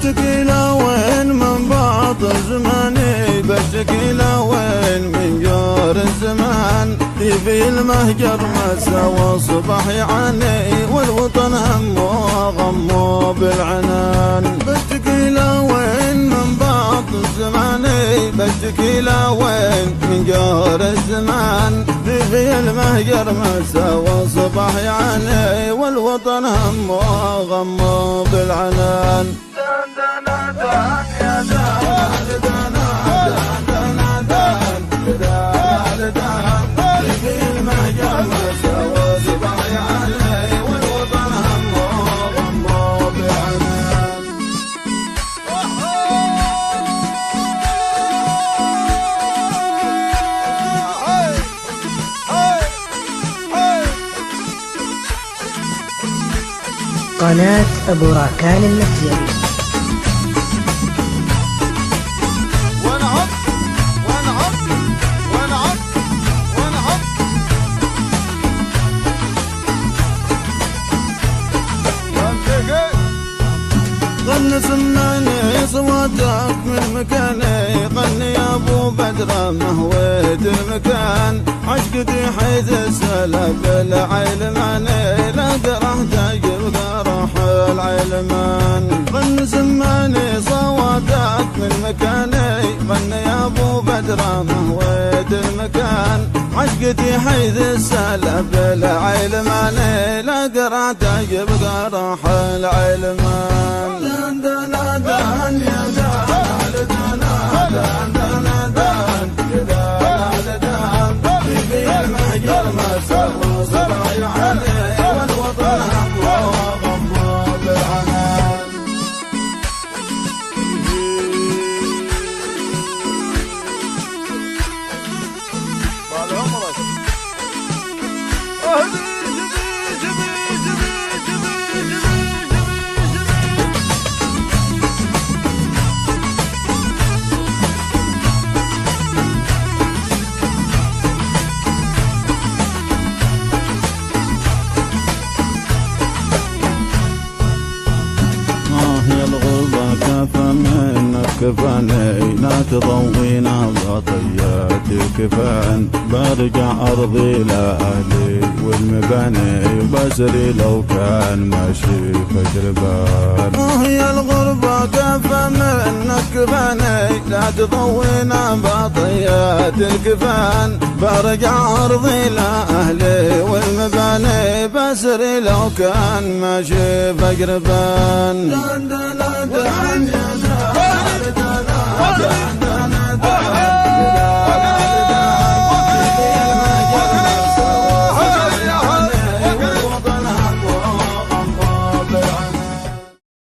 بشتكي لوين من باطل زماني، بشتكي لوين من جور الزمان. في المهجر مسا وصبح يعاني، والوطن همه غمه بالعنان. بشتكي لوين من باطل زماني، بشتكي لوين من جور الزمان. في المهجر مسا وصبح يعاني، والوطن همه غمه بالعنان. قناة أبو راكان المتجري. غني سمعني صوتك من مكاني، غني يا ابو بدر مهويت المكان. عشقتي حيث السلب العلماني، لا قرح تجر قرح العلمان. غني سمعني صوتك من مكاني، غني يا ابو بدر مهويت المكان. عشقتي حيث السلب العلماني، لا قرح تجر قرح العلمان. منك كفاني، لا تضوينا بطيات الكفان. برجع أرضي لأهلي والمباني، بسري لو كان ماشي فجربان. هي الغربة كفى منك كفاني، لا تضوينا بطيات الكفان. برجع أرضي لأهلي والمباني، بسري لو كان ماشي فجربان.